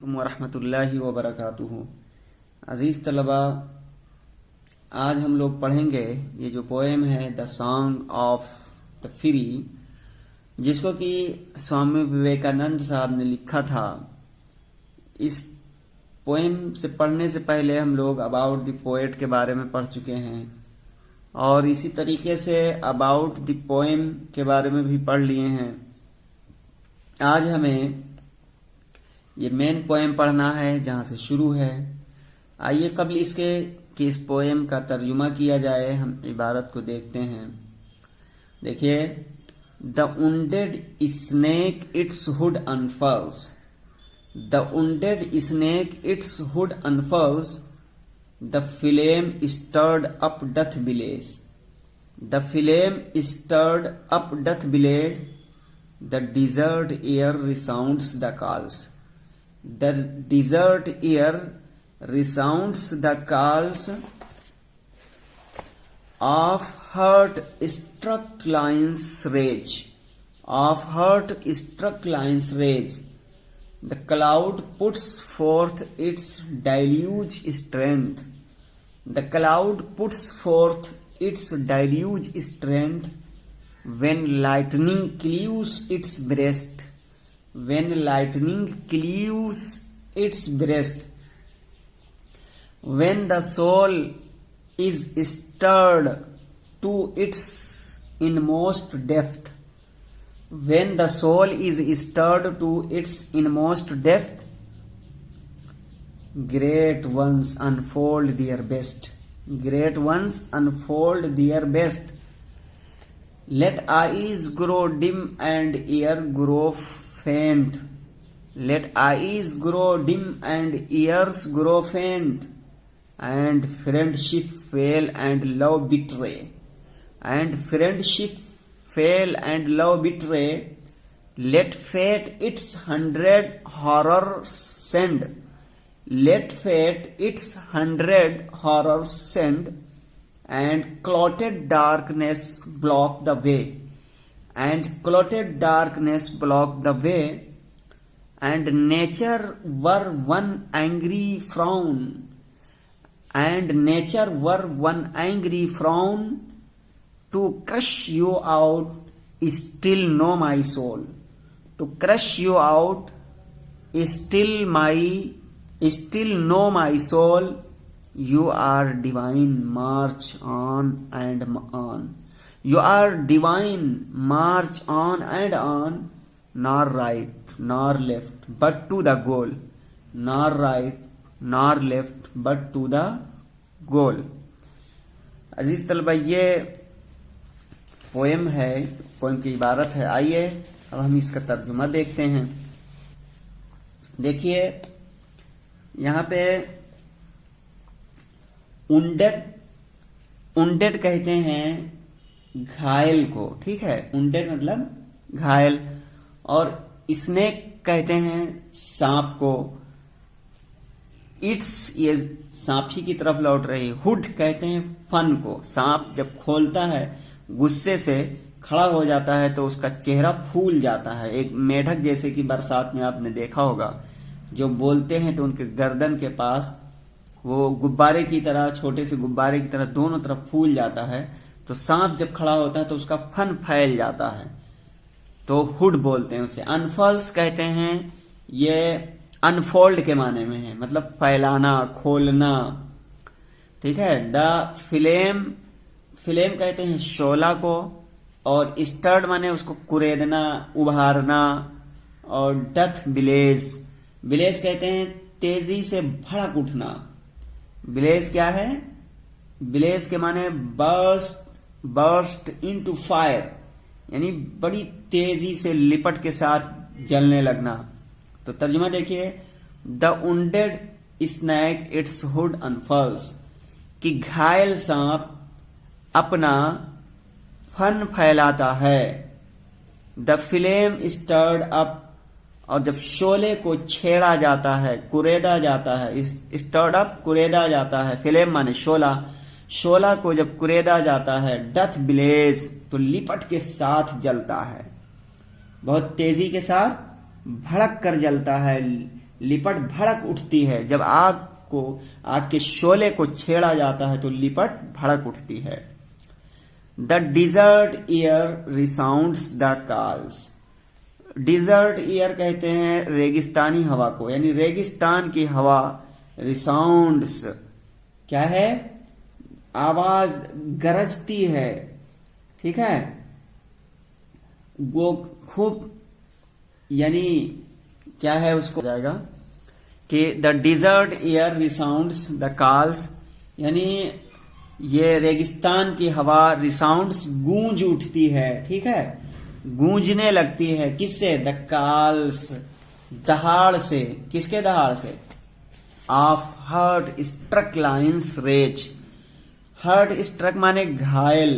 वरहमतुल्लाहि वबरकातुहू। अज़ीज़ तलबा, आज हम लोग पढ़ेंगे ये जो पोएम है the song of the free, जिसको कि स्वामी विवेकानंद साहब ने लिखा था। इस पोएम से पढ़ने से पहले हम लोग अबाउट द पोएट के बारे में पढ़ चुके हैं और इसी तरीके से अबाउट द पोएम के बारे में भी पढ़ लिए हैं। आज हमें ये मेन पोएम पढ़ना है जहां से शुरू है। आइए कबल इसके कि इस पोएम का तर्जुमा किया जाए, हम इबारत को देखते हैं। देखिए, the wounded snake its hood unfurls, the wounded snake its hood unfurls, the flame stirred up doth blaze, the flame stirred up doth blaze, the desert air resounds the calls, the desert air resounds the calls of heart-struck lion's rage, of heart-struck lion's rage. The cloud puts forth its deluge strength, the cloud puts forth its deluge strength, when lightning cleaves its breast, when lightning cleaves its breast, when the soul is stirred to its inmost depth, when the soul is stirred to its inmost depth, great ones unfold their best, great ones unfold their best. Let eyes grow dim and ear grow faint, let eyes grow dim and ears grow faint, and friendship fail and love betray, and friendship fail and love betray. Let fate its 100 horrors send, let fate its 100 horrors send, and clotted darkness block the way, and clotted darkness block the way, and nature were one angry frown, and nature were one angry frown, to crush you out, still know my soul, to crush you out, still know my soul. You are divine, march on and on. You are divine, march on and on. Nor right, nor left, but to the goal. Nor right, nor left, but to the goal. अजीज तलबा, ये poem है, poem की इबारत है। आइए अब हम इसका तर्जुमा देखते हैं। देखिए, यहाँ पे उंडेड कहते हैं घायल को, ठीक है। उंडेड मतलब घायल, और स्नेक कहते हैं सांप को। इट्स, ये सांप ही की तरफ लौट रही। हुड कहते हैं फन को। सांप जब खोलता है, गुस्से से खड़ा हो जाता है तो उसका चेहरा फूल जाता है। एक मेढक जैसे कि बरसात में आपने देखा होगा, जो बोलते हैं तो उनके गर्दन के पास वो गुब्बारे की तरह, छोटे से गुब्बारे की तरह दोनों तरफ फूल जाता है। तो सांप जब खड़ा होता है तो उसका फन फैल जाता है, तो हुड बोलते हैं उसे। अनफॉल्स कहते हैं, ये अनफोल्ड के माने में है, मतलब फैलाना, खोलना, ठीक है। द फ्लेम, फ्लेम कहते हैं शोला को, और स्टर्ड माने उसको कुरेदना, उभारना, और डथ ब्लेज, ब्लेज कहते हैं तेजी से भड़क उठना। ब्लेज क्या है? ब्लेज के माने बर्स्ट इनटू फायर, यानी बड़ी तेजी से लिपट के साथ जलने लगना। तो तर्जुमा देखिए, the wounded snake its hood unfurls, कि घायल सांप अपना फन फैलाता है। द फ्लेम स्टर्ड अप, और जब शोले को छेड़ा जाता है, कुरेदा जाता है, स्टर्ड अप कुरेदा जाता है, फ्लेम माने शोला, शोला को जब कुरेदा जाता है, डथ ब्लेज तो लिपट के साथ जलता है, बहुत तेजी के साथ भड़क कर जलता है, लिपट भड़क उठती है। जब आग के शोले को छेड़ा जाता है तो लिपट भड़क उठती है। The desert air resounds the calls. Desert air कहते हैं रेगिस्तानी हवा को, यानी रेगिस्तान की हवा। रिसाउंड्स क्या है? आवाज गरजती है, ठीक है, वो खूब, यानी क्या है उसको जाएगा कि the desert air resounds the calls, यानी ये रेगिस्तान की हवा रिसाउंड्स गूंज उठती है, ठीक है, गूंजने लगती है। किससे? द कॉल्स, दहाड़ से। किसके दहाड़ से? Of heart struck lions rage. Heart struck माने घायल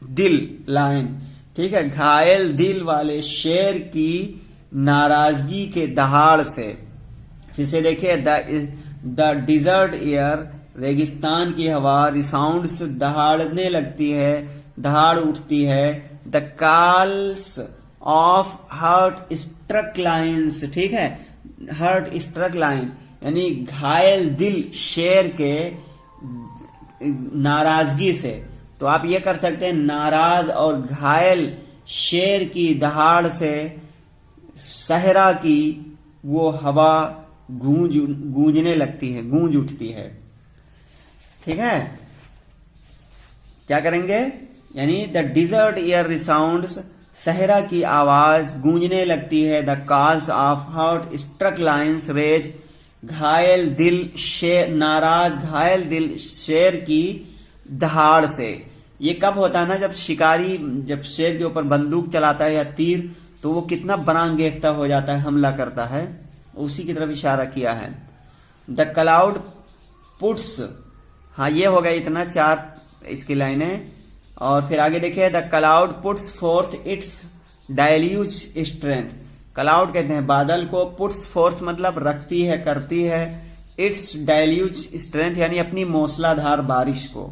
दिल, लाइन, ठीक है, घायल दिल वाले शेर की नाराजगी के दहाड़ से। फिर से देखिए, द डिजर्ट एयर, रेगिस्तान की हवा, रिसाउंड्स दहाड़ने लगती है, दहाड़ उठती है। The calls of heart struck lions, ठीक है, हार्ट स्ट्रक लाइन यानी घायल दिल शेर के नाराजगी से। तो आप ये कर सकते हैं, नाराज और घायल शेर की दहाड़ से सहरा की वो हवा गूंजने लगती है, गूंज उठती है, ठीक है। क्या करेंगे? यानी द डिजर्ट एयर रिसाउंड्स, सहरा की आवाज गूंजने लगती है। The calls of heart struck lions rage, घायल दिल शेर, नाराज घायल दिल शेर की दहाड़ से। ये कब होता है ना, जब शिकारी जब शेर के ऊपर बंदूक चलाता है या तीर, तो वो कितना बरांगेखता हो जाता है, हमला करता है, उसी की तरफ इशारा किया है। द क्लाउड पुट्स, हाँ ये हो गया इतना, 4 इसकी लाइनें। और फिर आगे देखिए, the cloud puts forth its deluge strength. Cloud कहते हैं बादल को, पुट्स फोर्थ मतलब रखती है, करती है, इट्स डाइल्यूज स्ट्रेंथ यानी अपनी मूसलाधार बारिश को।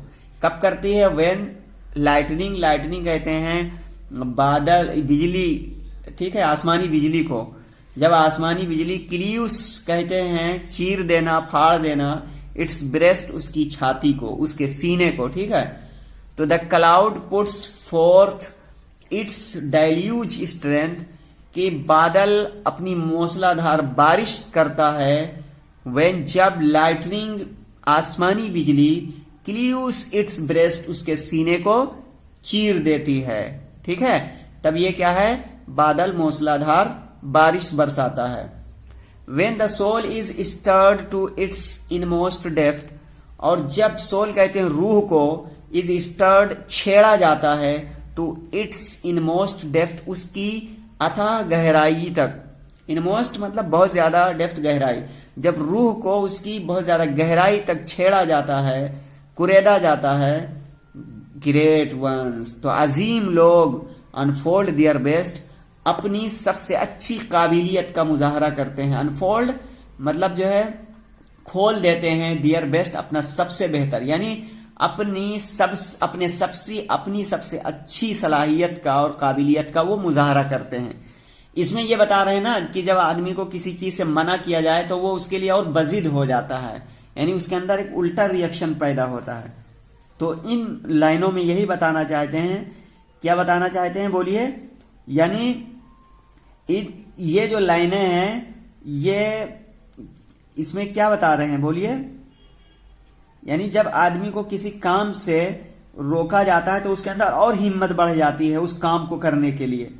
कब करती है? व्हेन लाइटनिंग, लाइटनिंग कहते हैं बादल, बिजली, ठीक है, आसमानी बिजली को। जब आसमानी बिजली, क्लियूस कहते हैं चीर देना, फाड़ देना, इट्स ब्रेस्ट उसकी छाती को, उसके सीने को, ठीक है। तो the cloud puts forth its deluge strength, कि बादल अपनी मूसलाधार बारिश करता है। व्हेन, जब लाइटनिंग आसमानी बिजली, क्लियूस इट्स ब्रेस्ट उसके सीने को चीर देती है, ठीक है, तब ये क्या है? बादल मूसलाधार बारिश बरसाता है। When the soul is stirred to its inmost depth, और जब सोल कहते हैं रूह को, is stirred छेड़ा जाता है, to its inmost depth उसकी अथाह गहराई तक। इनमोस्ट मतलब बहुत ज्यादा, डेप्थ गहराई। जब रूह को उसकी बहुत ज्यादा गहराई तक छेड़ा जाता है, कुरेदा जाता है, ग्रेट वंस, तो अजीम लोग, अनफोल्ड देयर बेस्ट, अपनी सबसे अच्छी काबिलियत का मुजाहरा करते हैं। अनफोल्ड मतलब जो है खोल देते हैं, देयर बेस्ट अपना सबसे बेहतर, यानी अपनी सबसे अच्छी सलाहियत का और काबिलियत का वो मुजाहरा करते हैं। इसमें ये बता रहे हैं ना कि जब आदमी को किसी चीज से मना किया जाए तो वो उसके लिए और बजिद हो जाता है, यानी उसके अंदर एक उल्टा रिएक्शन पैदा होता है। तो इन लाइनों में यही बताना चाहते हैं। क्या बताना चाहते हैं बोलिए? यानी ये जो लाइनें हैं, ये इसमें क्या बता रहे हैं बोलिए? यानी जब आदमी को किसी काम से रोका जाता है तो उसके अंदर और हिम्मत बढ़ जाती है उस काम को करने के लिए,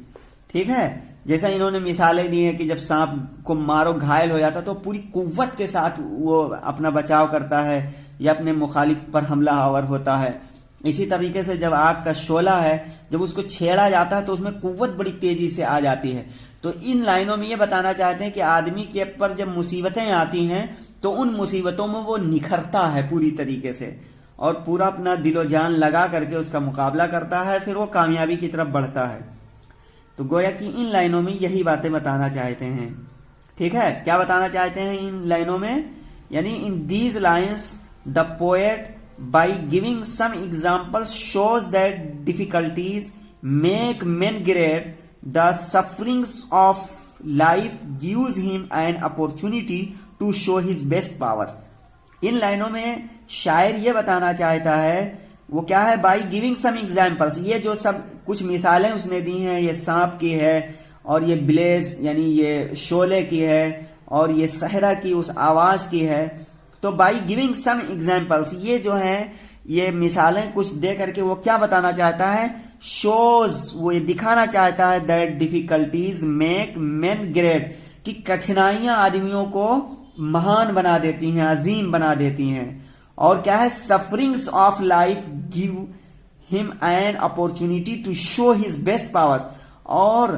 ठीक है। जैसा इन्होंने मिसालें दी है कि जब सांप को मारो घायल हो जाता है तो पूरी कुव्वत के साथ वो अपना बचाव करता है या अपने मुखालिफ पर हमलावर होता है। इसी तरीके से जब आग का शोला है, जब उसको छेड़ा जाता है तो उसमें कुव्वत बड़ी तेजी से आ जाती है। तो इन लाइनों में ये बताना चाहते हैं कि आदमी के पर जब मुसीबतें आती हैं तो उन मुसीबतों में वो निखरता है पूरी तरीके से और पूरा अपना दिलो जान लगा करके उसका मुकाबला करता है, फिर वो कामयाबी की तरफ बढ़ता है। तो गोया कि इन लाइनों में यही बातें बताना चाहते हैं, ठीक है। क्या बताना चाहते हैं इन लाइनों में? यानी in these lines the poet by giving some examples shows that difficulties make men great, the sufferings of life gives him an opportunity to show his best powers. इन लाइनों में शायर ये बताना चाहता है, वो क्या है, बाई गिविंग सम एग्जाम्पल्स। ये जो सब कुछ मिसालें उसने दी हैं, ये सांप की है और ये ब्लेज यानी ये शोले की है और ये सहरा की उस आवाज की है। तो बाई गिविंग सम एग्जाम्पल्स, ये जो है ये मिसालें कुछ दे करके वो क्या बताना चाहता है, शोज, वो ये दिखाना चाहता है that difficulties make main great, कि कठिनाइयां आदमियों को महान बना देती हैं, अजीम बना देती हैं। और क्या है, sufferings of life give him an opportunity to show his best powers. और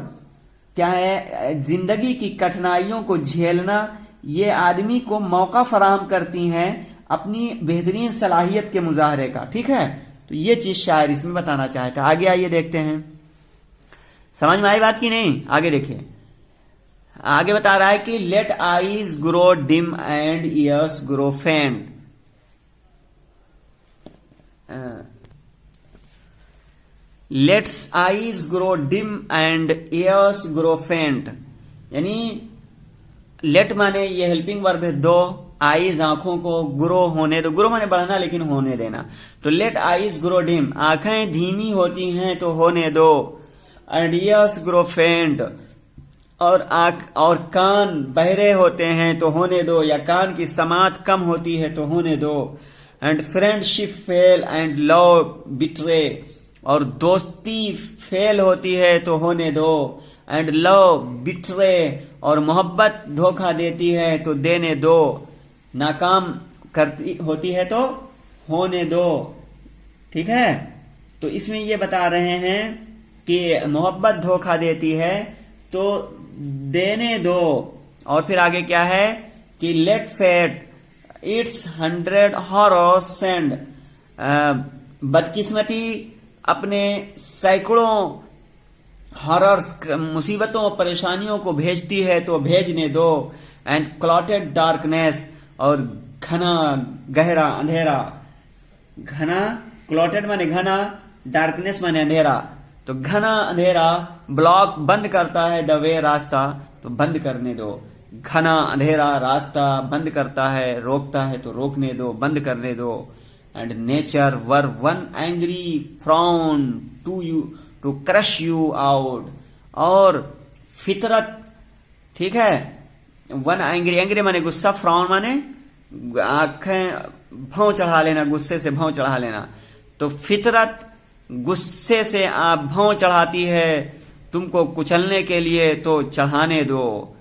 क्या है, जिंदगी की कठिनाइयों को झेलना ये आदमी को मौका फराहम करती हैं अपनी बेहतरीन सलाहियत के मुजाहरे का। ठीक है, तो ये चीज शायर इसमें बताना चाहता है। आगे आइए देखते हैं, समझ में आई बात की नहीं। आगे देखिए, आगे बता रहा है कि let eyes grow dim and ears grow faint. Let's eyes grow dim and ears grow faint, यानी लेट माने ये हेल्पिंग वर्ब है, दो, आईज आंखों को, ग्रो होने दो, ग्रो माने बढ़ना लेकिन होने देना। तो लेट आईज ग्रो डिम, आंखें धीमी होती हैं तो होने दो, एंड ईयर्स ग्रो फेंट, और आंख और कान बहरे होते हैं तो होने दो, या कान की समात कम होती है तो होने दो। And friendship fail and love betray, और दोस्ती फेल होती है तो होने दो, एंड लव बिट्रे, और मोहब्बत धोखा देती है तो देने दो, नाकाम करती होती है तो होने दो। ठीक है, तो इसमें ये बता रहे हैं कि मोहब्बत धोखा देती है तो देने दो। और फिर आगे क्या है कि let fate its 100 horrors send, बदकिस्मती अपने सैकड़ों हॉरर्स, मुसीबतों परेशानियों को भेजती है तो भेजने दो। एंड क्लॉटेड डार्कनेस, और घना गहरा अंधेरा, घना, क्लॉटेड माने घना, डार्कनेस माने अंधेरा, तो घना अंधेरा ब्लॉक बंद करता है द वे, रास्ता, तो बंद करने दो। घना अंधेरा रास्ता बंद करता है, रोकता है तो रोकने दो, बंद करने दो। And nature wear one angry frown to you to crush you out, और फितरत, ठीक है, वन एंग्री, एंग्री माने गुस्सा, फ्राउन माने आंखें भौं चढ़ा लेना, गुस्से से भौं चढ़ा लेना। तो फितरत गुस्से से आप भौं चढ़ाती है तुमको कुचलने के लिए, तो चढ़ाने दो।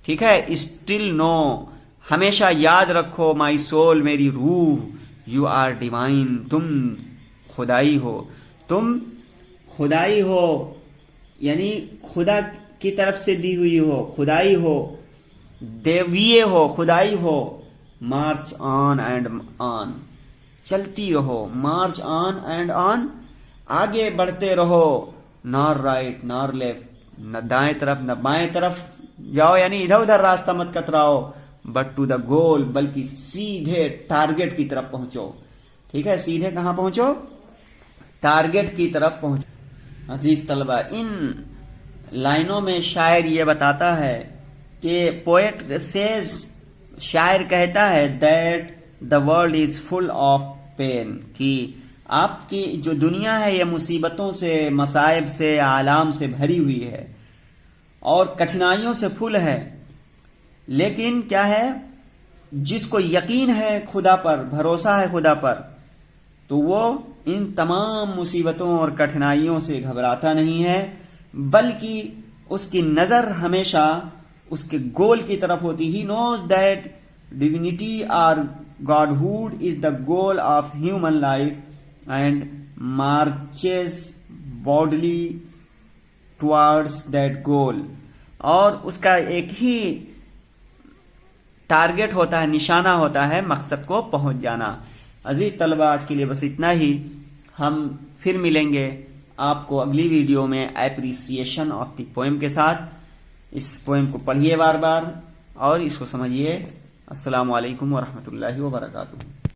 ठीक है, स्टिल नो, हमेशा याद रखो, माई सोल, मेरी रूह, यू आर डिवाइन, तुम खुदाई हो, तुम खुदाई हो, यानी खुदा की तरफ से दी हुई हो, खुदाई हो, देवीय हो, खुदाई हो। मार्च ऑन एंड ऑन, चलती रहो, मार्च ऑन एंड ऑन, आगे बढ़ते रहो, नॉर राइट नॉर लेफ्ट, न दाएं तरफ न बाएं तरफ जाओ, यानी इधर उधर रास्ता मत कतराओ, बट टू द गोल, बल्कि सीधे टारगेट की तरफ पहुंचो। ठीक है, सीधे कहां पहुंचो, टारगेट की तरफ पहुंचो। अजीज तलबा, इन लाइनों में शायर ये बताता है कि पोएट सेज, शायर कहता है that the world is full of pain, कि आपकी जो दुनिया है ये मुसीबतों से, मसाइब से, आलाम से भरी हुई है और कठिनाइयों से फुल है। लेकिन क्या है, जिसको यकीन है खुदा पर, भरोसा है खुदा पर, तो वो इन तमाम मुसीबतों और कठिनाइयों से घबराता नहीं है, बल्कि उसकी नजर हमेशा उसके गोल की तरफ होती। ही नोज दैट डिविनिटी और godhood is the goal of human life and marches boldly towards that goal, और उसका एक ही टारगेट होता है, निशाना होता है, मकसद को पहुंच जाना। अजीज तलबा, आज के लिए बस इतना ही। हम फिर मिलेंगे आपको अगली वीडियो में एप्रिसिएशन ऑफ द पोएम के साथ। इस पोएम को पढ़िए बार बार और इसको समझिए। अस्सलामु अलैकुम वरहमतुल्लाहि वबरकातुहू।